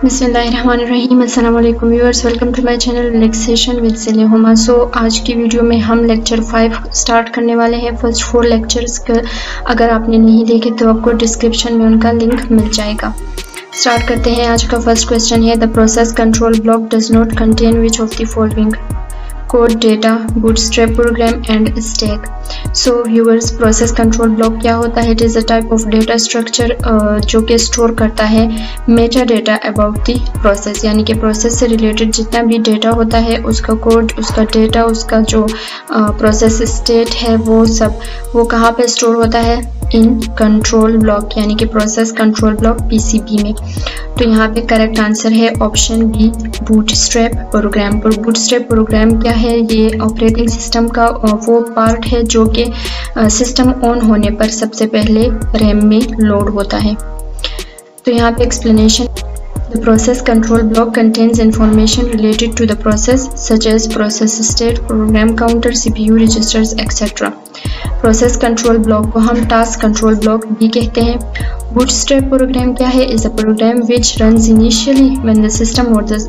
बिस्मिल्लाहिर्रहमानिर्रहीम। अस्सलाम वालेकुम viewers, welcome to my channel relaxation with Zilehuma. So आज की वीडियो में हम लेक्चर 5 स्टार्ट करने वाले हैं। फर्स्ट 4 लेक्चर्स का अगर आपने नहीं देखे तो आपको डिस्क्रिप्शन में उनका लिंक मिल जाएगा। स्टार्ट करते हैं। आज का फर्स्ट क्वेश्चन है, the process control block does not contain which of the following? Code, data, bootstrap program and stack. So viewers, process control block क्या होता है? It is a type of data structure जो कि store करता है Meta data about the process, यानी कि process से रिलेटेड जितना भी डेटा होता है, उसका कोड, उसका डेटा, उसका जो प्रोसेस स्टेट है, वो सब वो कहाँ पे स्टोर होता है? इन कंट्रोल ब्लॉक, यानी कि प्रोसेस कंट्रोल ब्लॉक पीसीबी में। तो यहाँ पे करेक्ट आंसर है option B, bootstrap program. Bootstrap program क्या है? ये ऑपरेटिंग सिस्टम का वो पार्ट है जो कि सिस्टम ऑन होने पर सबसे पहले रैम में लोड होता है। तो यहाँ पे explanation, the process control block contains information related to the process such as process state, program counter, CPU registers etc. Process control block को हम टास्क कंट्रोल ब्लॉक भी कहते हैं। बूटस्ट्रैप प्रोग्राम क्या है? Is a program which runs initially when the system or the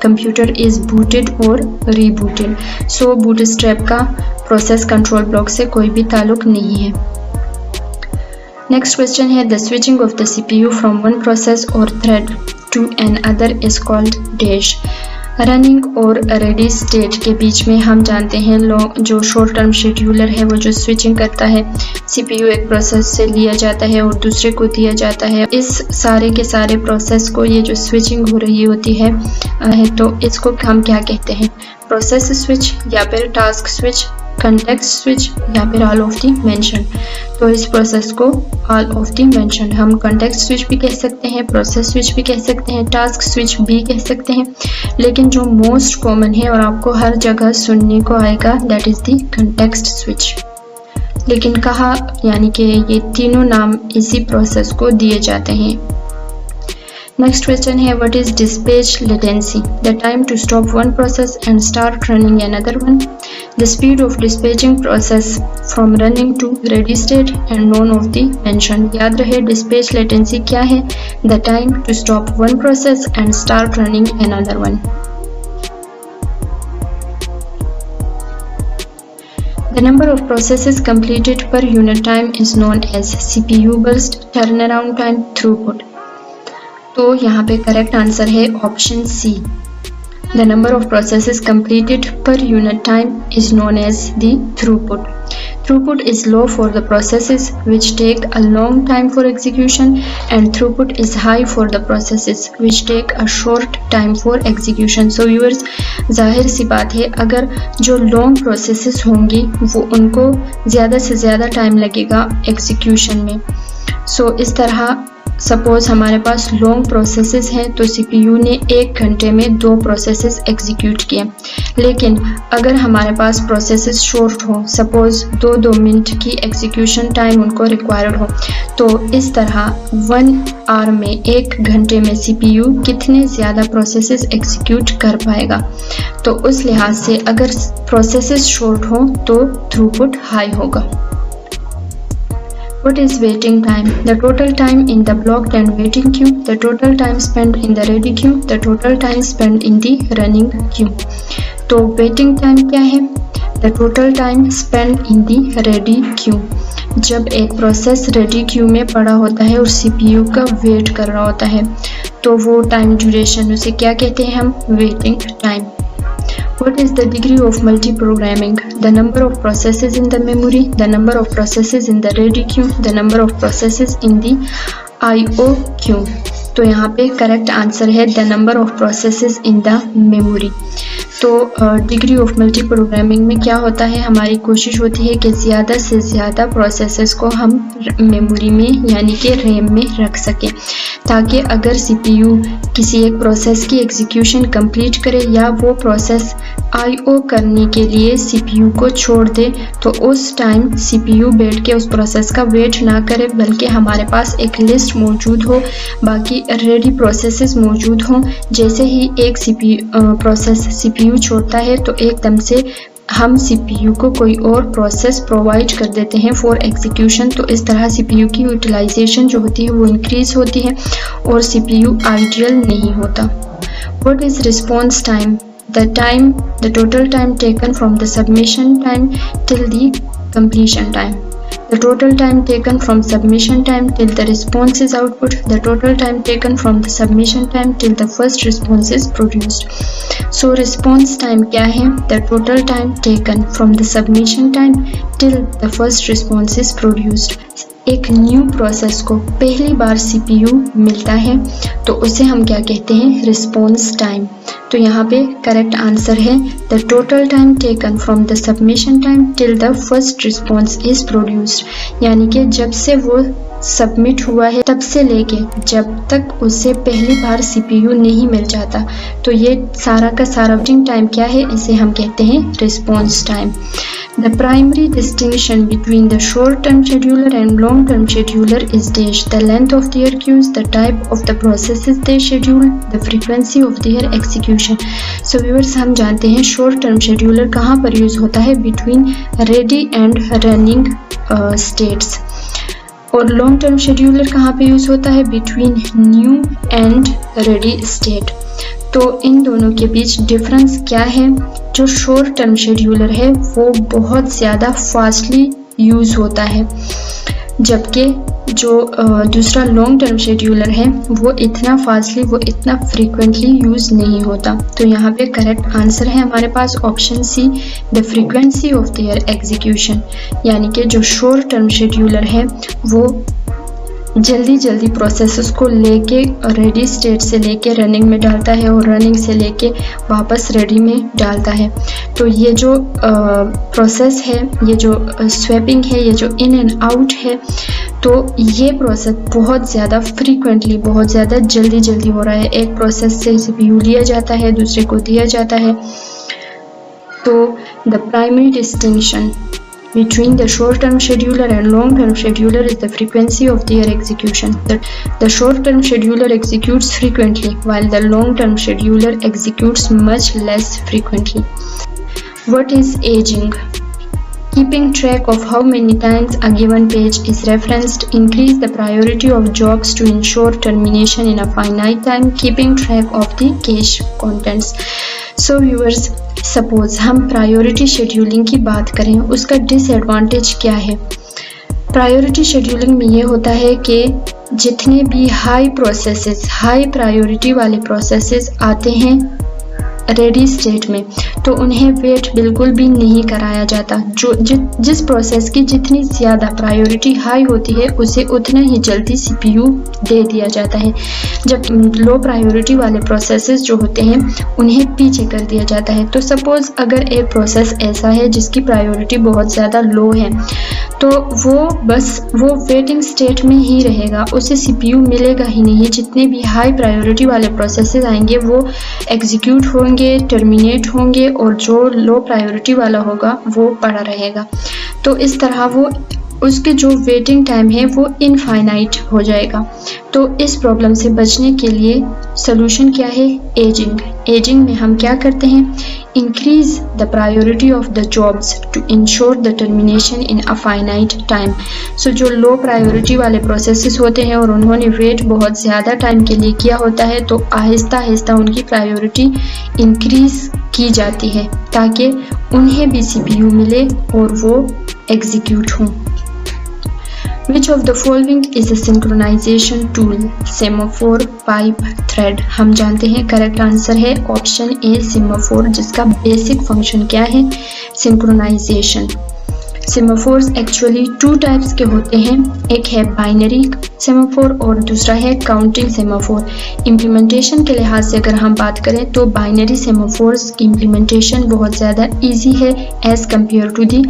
computer is booted और rebooted. So bootstrap का process control block से कोई भी ताल्लुक नहीं है। नेक्स्ट क्वेश्चन है, the switching off the CPU from one process or thread to another is called dash. Running और रेडी स्टेट के बीच में हम जानते हैं जो शॉर्ट टर्म शेड्यूलर है वो जो स्विचिंग करता है, CPU एक प्रोसेस से लिया जाता है और दूसरे को दिया जाता है। इस सारे के सारे प्रोसेस को ये जो स्विचिंग हो रही होती है तो इसको हम क्या कहते हैं? प्रोसेस स्विच या फिर टास्क स्विच, कंटेक्स्ट स्विच या फिर ऑल ऑफ दी मेंशन। तो इस प्रोसेस को ऑल ऑफ दी मेंशन हम कंटेक्स्ट स्विच भी कह सकते हैं, प्रोसेस स्विच भी कह सकते हैं, टास्क स्विच भी कह सकते हैं, लेकिन जो मोस्ट कॉमन है और आपको हर जगह सुनने को आएगा that is the context switch. लेकिन कहा, यानी कि ये तीनों नाम इसी प्रोसेस को दिए जाते हैं। नेक्स्ट क्वेश्चन है, what is dispatch latency? The time to stop one process and start running another one, the speed of dispatching process from running to ready state and none of the mention. याद रहे dispatch latency क्या है? The time to stop one process and start running another one. The number of processes completed per unit time is known as CPU burst, turnaround time, throughput. तो यहाँ पे correct answer है option C. The number of processes completed per unit time is known as the throughput. Throughput is low for the processes which take a long time for execution and throughput is high for the processes which take a short time for execution. So viewers, जाहिर सी बात है अगर जो long processes होंगी वो उनको ज़्यादा से ज़्यादा टाइम लगेगा एग्जीक्यूशन में। सो इस तरह सपोज हमारे पास लॉन्ग प्रोसेसेस हैं तो CPU ने 1 घंटे में 2 प्रोसेसेस एग्जीक्यूट किए, लेकिन अगर हमारे पास प्रोसेसेस शॉर्ट हो, सपोज 2-2 मिनट की एग्जीक्यूशन टाइम उनको रिक्वायर्ड हो, तो इस तरह 1 आवर में 1 घंटे में CPU कितने ज़्यादा प्रोसेसेस एग्जीक्यूट कर पाएगा। तो उस लिहाज से अगर प्रोसेसेस शॉर्ट हो तो थ्रूपुट हाई होगा। What is waiting time? The total time in the blocked and waiting queue, the total time spent in the ready queue, the total time spent in the running queue. तो waiting time क्या है? The total time spent in the ready queue. जब एक process ready queue में पड़ा होता है और CPU का वेट कर रहा होता है तो वो टाइम ड्यूरेशन, उसे क्या कहते हैं हम? Waiting time. What is the degree of multi-programming? The number of processes in the memory, the number of processes in the ready queue, the number of processes in the IO queue. तो यहाँ पे correct answer है the number of processes in the memory. तो degree of multi programming में क्या होता है? हमारी कोशिश होती है कि ज़्यादा से ज़्यादा प्रोसेसेस को हम मेमोरी में यानी कि रैम में रख सकें, ताकि अगर CPU किसी एक प्रोसेस की एग्जीक्यूशन कंप्लीट करे या वो प्रोसेस IO करने के लिए CPU को छोड़ दे तो उस टाइम CPU बैठ के उस प्रोसेस का वेट ना करे, बल्कि हमारे पास एक लिस्ट मौजूद हो, बाकी रेडी प्रोसेसेस मौजूद हों। जैसे ही एक प्रोसेस CPU छोड़ता है तो एकदम से हम सीपीयू को कोई और प्रोसेस प्रोवाइड कर देते हैं फॉर एग्जीक्यूशन, तो इस तरह सीपीयू की यूटिलाइजेशन जो होती है वो इंक्रीज होती है और सीपीयू आइडियल नहीं होता। What is response time? the total time taken from the submission time till the completion time. The total time taken from submission time till the response is output. The total time taken from the submission time till the first response is produced. So response time क्या है? The total time taken from the submission time till the first response is produced. एक new process को पहली बार CPU मिलता है तो उसे हम क्या कहते हैं? Response time. तो यहाँ पे करेक्ट आंसर है the total time taken from the submission time till the first response is produced, यानी कि जब से वो सबमिट हुआ है तब से लेके जब तक उसे पहली बार सीपीयू नहीं मिल जाता, तो ये सारा का सारा टाइम क्या है? इसे हम कहते हैं response time. The primary distinction between the short-term scheduler and long-term scheduler is dash the length of their queues, the type of the processes they schedule, the frequency of their execution. So viewers, हम जानते हैं short-term scheduler कहाँ पर use होता है? Between ready and running states। और long term scheduler कहाँ पे यूज होता है? Between new and ready state. तो इन दोनों के बीच डिफरेंस क्या है? जो शॉर्ट टर्म शेड्यूलर है वो बहुत ज़्यादा फास्टली यूज होता है, जबकि जो दूसरा लॉन्ग टर्म शेड्यूलर है वो इतना फास्टली, वो इतना फ्रीक्वेंटली यूज नहीं होता। तो यहाँ पे करेक्ट आंसर है हमारे पास option C, the frequency of their execution, यानी कि जो शॉर्ट टर्म शेड्यूलर है वो जल्दी जल्दी प्रोसेसेस को लेके रेडी स्टेट से लेके रनिंग में डालता है और रनिंग से लेके वापस रेडी में डालता है। तो ये जो प्रोसेस है, ये जो स्वैपिंग है, ये जो इन एंड आउट है, तो ये प्रोसेस बहुत ज़्यादा फ्रीक्वेंटली, बहुत ज़्यादा जल्दी जल्दी हो रहा है। एक प्रोसेस से सीपीयू लिया जाता है, दूसरे को दिया जाता है। तो the primary distinction between the short-term scheduler and long-term scheduler is the frequency of their execution. The short-term scheduler executes frequently, while the long-term scheduler executes much less frequently. What is aging? Keeping track of how many times a given page is referenced increase the priority of jobs to ensure termination in a finite time. Keeping track of the cache contents. So viewers, suppose हम priority scheduling की बात करें, उसका disadvantage क्या है? Priority scheduling में ये होता है कि जितने भी हाई प्रोसेसेस, हाई प्रायोरिटी वाले प्रोसेसेस आते हैं रेडी स्टेट में, तो उन्हें वेट बिल्कुल भी नहीं कराया जाता। जिस प्रोसेस की जितनी ज़्यादा प्रायोरिटी हाई होती है उसे उतना ही जल्दी सीपीयू दे दिया जाता है, जब लो प्रायोरिटी वाले प्रोसेसेस जो होते हैं उन्हें पीछे कर दिया जाता है। तो सपोज़ अगर एक प्रोसेस ऐसा है जिसकी प्रायोरिटी बहुत ज़्यादा लो है, तो वो वेटिंग स्टेट में ही रहेगा, उसे सीपीयू मिलेगा ही नहीं। जितने भी हाई प्रायोरिटी वाले प्रोसेसेस आएंगे वो एग्जीक्यूट होंगे, टर्मिनेट होंगे, और जो लो प्रायोरिटी वाला होगा वो पड़ा रहेगा। तो इस तरह वो उसके जो वेटिंग टाइम है वो इनफाइनाइट हो जाएगा। तो इस प्रॉब्लम से बचने के लिए सोल्यूशन क्या है? एजिंग। एजिंग में हम क्या करते हैं? Increase the priority of the jobs to ensure the termination in a finite time. So जो लो प्रायोरिटी वाले प्रोसेसेस होते हैं और उन्होंने वेट बहुत ज़्यादा टाइम के लिए किया होता है, तो आहिस्ता आहिस्ता उनकी प्रायोरिटी इंक्रीज की जाती है ताकि उन्हें भी सीपीयू मिले और वो एग्जीक्यूट हों। Which of the following is a synchronization tool? Semaphore, pipe, thread। हम जानते हैं करेक्ट आंसर है ऑप्शन ए, सेमाफोर, जिसका बेसिक फंक्शन क्या है? Synchronisation. Semaphores actually two types के होते हैं, एक है बाइनरी सेमाफोर और दूसरा है काउंटिंग सेमाफोर। इम्प्लीमेंटेशन के लिहाज से अगर हम बात करें तो बाइनरी सेमाफोर्स की इम्प्लीमेंटेशन बहुत ज़्यादा इजी है as compare to the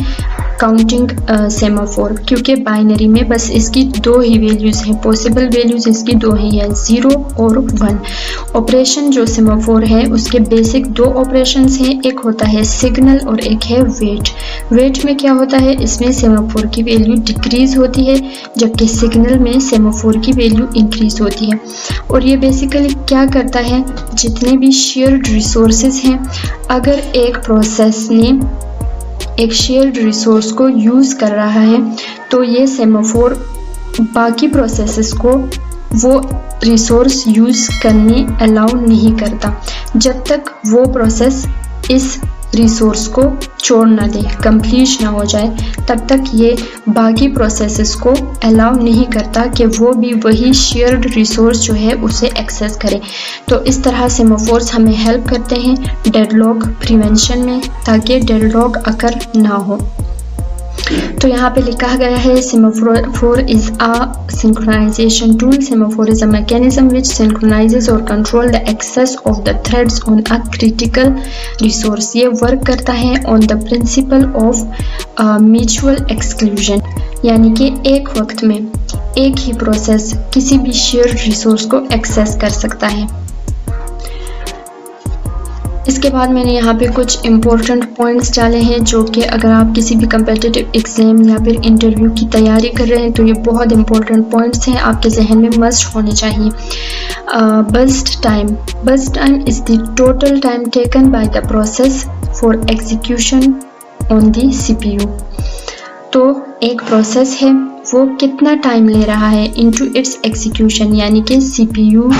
counting semaphore, क्योंकि बाइनरी में बस इसकी दो ही वैल्यूज़ हैं, पॉसिबल वैल्यूज़ इसकी दो ही हैं, 0 और 1। ऑपरेशन जो सेमाफोर है उसके बेसिक दो ऑपरेशंस हैं, एक होता है सिग्नल और एक है वेट। वेट में क्या होता है? इसमें सेमाफोर की वैल्यू डिक्रीज होती है, जबकि सिग्नल में सेमाफोर की वैल्यू इंक्रीज होती है। और ये बेसिकली क्या करता है? जितने भी शेयर्ड रिसोर्सेज हैं, अगर एक प्रोसेस ने एक शेयर्ड रिसोर्स को यूज़ कर रहा है तो ये सेमाफोर बाकी प्रोसेसेस को वो रिसोर्स यूज़ करने अलाउ नहीं करता जब तक वो प्रोसेस इस रिसोर्स को छोड़ ना दे, कंप्लीट ना हो जाए, तब तक ये बाकी प्रोसेसेस को अलाउ नहीं करता कि वो भी वही शेयर्ड रिसोर्स जो है उसे एक्सेस करे। तो इस तरह सेमाफोर्स हमें हेल्प करते हैं डेडलॉक प्रिवेंशन में, ताकि डेडलॉक अकर ना हो। तो यहाँ पे लिखा गया है semaphore is a synchronisation tool. Semaphore is a mechanism which synchronises or control the access of the threads on a critical resource. ये वर्क करता है on the principle of mutual exclusion, यानी कि एक वक्त में एक ही प्रोसेस किसी भी शेयर्ड रिसोर्स को एक्सेस कर सकता है। इसके बाद मैंने यहाँ पे कुछ इम्पोर्टेंट पॉइंट्स डाले हैं जो कि अगर आप किसी भी कम्पिटिटिव एग्ज़ाम या फिर इंटरव्यू की तैयारी कर रहे हैं तो ये बहुत इम्पोर्टेंट पॉइंट्स हैं, आपके जहन में मस्ट होने चाहिए। Burst time is the total time taken by the process for execution on the CPU। तो एक प्रोसेस है वो कितना टाइम ले रहा है इनटू इट्स एग्जीक्यूशन, यानी कि CPU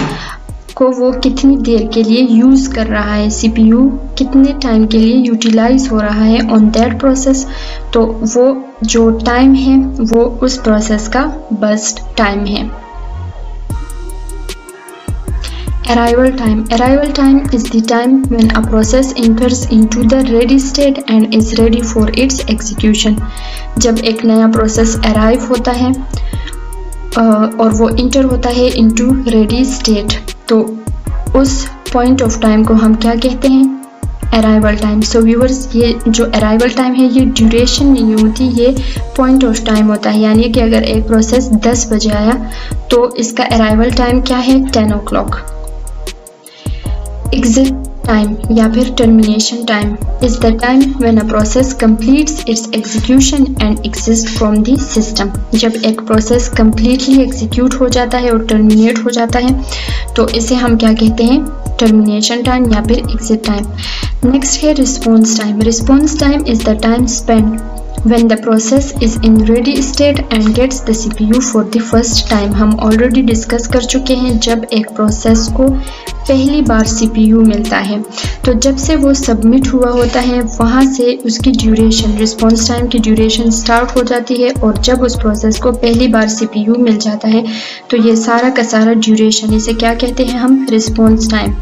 को वो कितनी देर के लिए यूज़ कर रहा है, CPU कितने टाइम के लिए यूटिलाइज हो रहा है ऑन दैट प्रोसेस। तो वो जो टाइम है वो उस प्रोसेस का बर्स्ट टाइम है। Arrival time is the time when a process enters into the ready state and is ready for its execution। जब एक नया प्रोसेस अराइव होता है और वो इंटर होता है इनटू रेडी स्टेट, तो उस पॉइंट ऑफ टाइम को हम क्या कहते हैं, अराइवल टाइम। सो व्यूअर्स, ये जो अराइवल टाइम है ये ड्यूरेशन नहीं होती, ये पॉइंट ऑफ टाइम होता है। यानी कि अगर एक प्रोसेस 10 बजे आया तो इसका अराइवल टाइम क्या है, 10 o'clock। एग्जिट टाइम या फिर termination time is the time when a process completes it's execution and exist from the system. जब एक प्रोसेस कंप्लीटली एग्जीक्यूट हो जाता है और टर्मिनेट हो जाता है तो इसे हम क्या कहते हैं, टर्मिनेशन टाइम या फिर एग्जिट टाइम। नेक्स्ट है response time. Response time is the time spend when the process is in ready state and gets the CPU for the first time। हम ऑलरेडी डिस्कस कर चुके हैं, जब एक प्रोसेस को पहली बार CPU मिलता है तो जब से वो सबमिट हुआ होता है वहाँ से उसकी ड्यूरेशन, रिस्पॉन्स टाइम की ड्यूरेशन स्टार्ट हो जाती है। और जब उस प्रोसेस को पहली बार CPU मिल जाता है तो ये सारा का सारा ड्यूरेशन, इसे क्या कहते हैं हम, रिस्पॉन्स टाइम।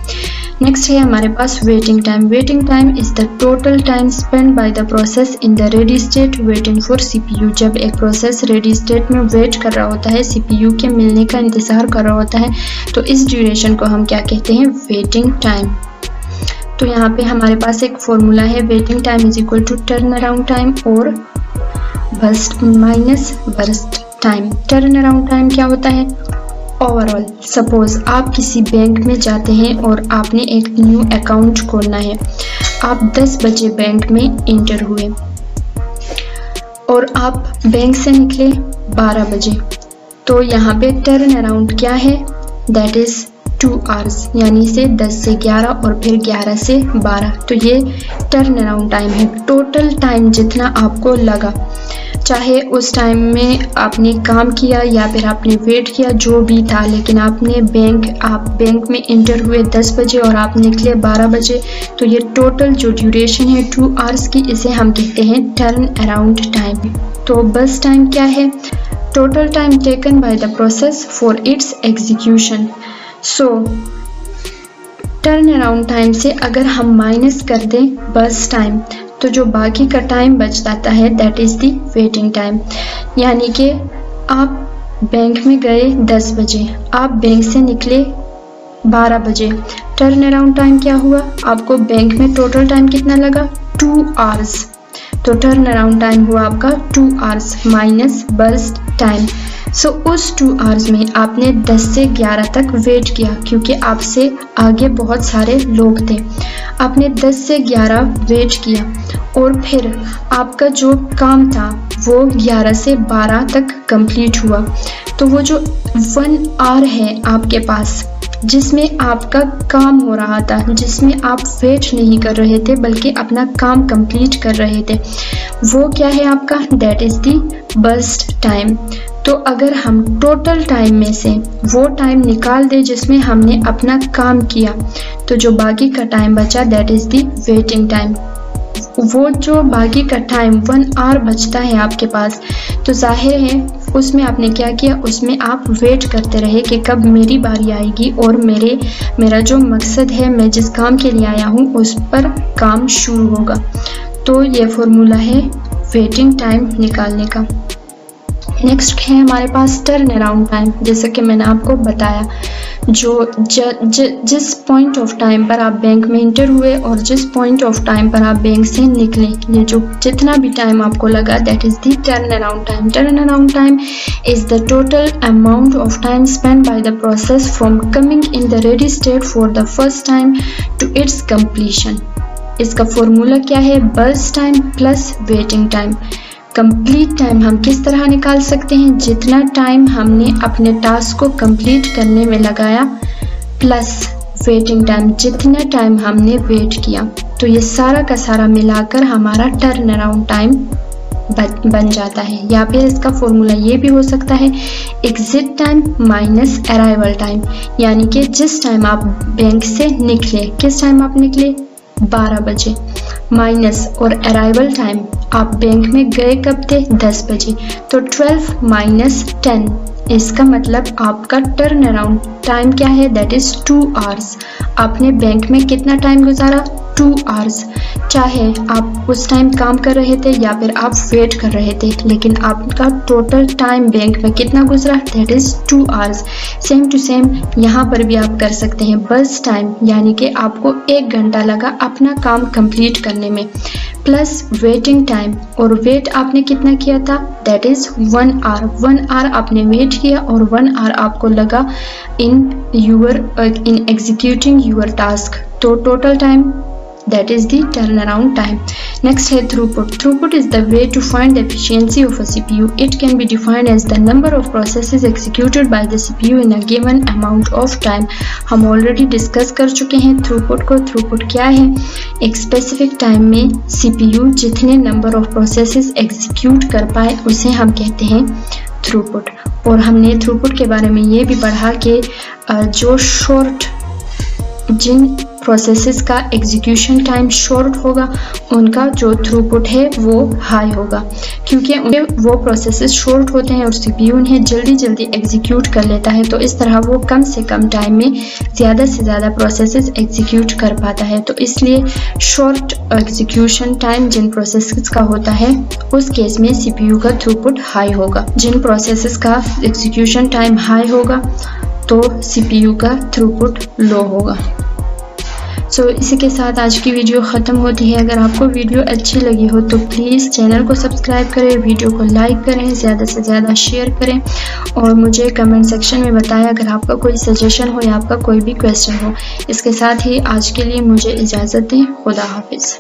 नेक्स्ट है हमारे पास waiting time. Waiting time is the total time spend by the process in the ready state waiting for CPU। जब एक प्रोसेस रेडी स्टेट में वेट कर रहा होता है, CPU के मिलने का इंतज़ार कर रहा होता है, तो इस ड्यूरेशन को हम क्या कहते हैं, वेटिंग टाइम। तो यहाँ पे हमारे पास एक फॉर्मूला है, waiting time is equal to turn around time और burst minus burst time. Turn around time क्या होता है, ओवरऑल। सपोज आप किसी बैंक में जाते हैं और आपने एक न्यू अकाउंट खोलना है। आप 10 बजे बैंक में एंटर हुए और आप बैंक से निकले 12 बजे, तो यहाँ पे टर्न अराउंड क्या है, दैट इज 2 hours, यानी से 10 से 11 और फिर 11 से 12। तो ये टर्न अराउंड टाइम है। टोटल टाइम जितना आपको लगा, चाहे उस टाइम में आपने काम किया या फिर आपने वेट किया, जो भी था, लेकिन आप बैंक में एंटर हुए 10 बजे और आप निकले 12 बजे, तो ये टोटल जो ड्यूरेशन है 2 hours की, इसे हम कहते हैं टर्न अराउंड टाइम। तो बस टाइम क्या है, total time taken by the process for its execution. So turn around time से अगर हम माइनस कर दें बस टाइम, तो जो बाकी का टाइम बच जाता है that is the waiting time. यानी कि आप बैंक में गए 10 बजे, आप बैंक से निकले 12 बजे, टर्न अराउंड टाइम क्या हुआ, आपको बैंक में टोटल टाइम कितना लगा, 2 hours। तो टर्न अराउंड टाइम हुआ आपका 2 hours माइनस बर्स्ट टाइम। सो उस 2 hours में आपने 10 से 11 तक वेट किया, क्योंकि आपसे आगे बहुत सारे लोग थे। आपने 10 से 11 वेट किया और फिर आपका जो काम था वो 11 से 12 तक कंप्लीट हुआ। तो वो जो 1 hour है आपके पास, जिसमें आपका काम हो रहा था, जिसमें आप वेट नहीं कर रहे थे बल्कि अपना काम कंप्लीट कर रहे थे, वो क्या है आपका, that is the burst time. तो अगर हम टोटल टाइम में से वो टाइम निकाल दें जिसमें हमने अपना काम किया, तो जो बाकी का टाइम बचा that is the waiting time. वो जो बाकी का टाइम 1 आवर बचता है आपके पास, तो जाहिर है उसमें आपने क्या किया, उसमें आप वेट करते रहे कि कब मेरी बारी आएगी और मेरा जो मकसद है, मैं जिस काम के लिए आया हूँ उस पर काम शुरू होगा। तो ये फॉर्मूला है वेटिंग टाइम निकालने का। नेक्स्ट है हमारे पास टर्न अराउंड टाइम। जैसे कि मैंने आपको बताया, जिस पॉइंट ऑफ टाइम पर आप बैंक में इंटर हुए और जिस पॉइंट ऑफ टाइम पर आप बैंक से निकले, ये जो जितना भी टाइम आपको लगा that is the turn around time. Turn around time is the total amount of time spend by the process from coming in the ready state for the first time to its completion. इसका formula क्या है, burst time plus waiting time. Complete time हम किस तरह निकाल सकते हैं, जितना टाइम हमने अपने टास्क को कंप्लीट करने में लगाया प्लस वेटिंग टाइम, जितना टाइम हमने वेट किया। तो ये सारा का सारा मिलाकर हमारा टर्न अराउंड टाइम बन जाता है। या फिर इसका फॉर्मूला ये भी हो सकता है exit time minus arrival time, यानी कि जिस टाइम आप बैंक से निकले, किस टाइम आप निकले, 12 बजे, माइनस और अराइवल टाइम आप बैंक में गए कब थे, 10 बजे। तो 12 माइनस 10, इसका मतलब आपका टर्न अराउंड टाइम क्या है, दैट इज़ 2 आवर्स। आपने बैंक में कितना टाइम गुजारा, 2 आवर्स। चाहे आप उस टाइम काम कर रहे थे या फिर आप वेट कर रहे थे, लेकिन आपका टोटल टाइम बैंक में कितना गुजरा, that is 2 hours. Same to same यहाँ पर भी आप कर सकते हैं बस टाइम, यानी कि आपको 1 घंटा लगा अपना काम कंप्लीट करने में, प्लस वेटिंग टाइम, और वेट आपने कितना किया था, दैट इज़ 1 आवर। 1 आवर आपने वेट किया और 1 आवर आपको लगा इन एग्जीक्यूटिंग योर टास्क। तो total time that is the turnaround time. Next है throughput. Throughput is the way to find the efficiency of a CPU. It can be defined as the number of processes executed by the CPU in a given amount of time. हम already discuss कर चुके हैं throughput को। throughput क्या है, एक specific time में CPU जितने number of processes execute कर पाए उसे हम कहते हैं throughput। और हमने throughput के बारे में ये भी पढ़ा कि जो जिन प्रोसेसेस का एग्जीक्यूशन टाइम शॉर्ट होगा उनका जो थ्रूपुट है वो हाई होगा, क्योंकि उनके वो प्रोसेसेस शॉर्ट होते हैं और सीपीयू उन्हें जल्दी जल्दी एग्जीक्यूट कर लेता है। तो इस तरह वो कम से कम टाइम में ज़्यादा से ज़्यादा प्रोसेसेस एग्जीक्यूट कर पाता है। तो इसलिए शॉर्ट एग्जीक्यूशन टाइम जिन प्रोसेसेस का होता है उस केस में सीपीयू का थ्रूपुट हाई होगा। जिन प्रोसेसेस का एग्जीक्यूशन टाइम हाई होगा तो सीपीयू का थ्रूपुट लो होगा। सो इसी के साथ आज की वीडियो ख़त्म होती है। अगर आपको वीडियो अच्छी लगी हो तो प्लीज़ चैनल को सब्सक्राइब करें, वीडियो को लाइक करें, ज़्यादा से ज़्यादा शेयर करें और मुझे कमेंट सेक्शन में बताएं अगर आपका कोई सजेशन हो या आपका कोई भी क्वेश्चन हो। इसके साथ ही आज के लिए मुझे इजाज़त दें। खुदा हाफिज़।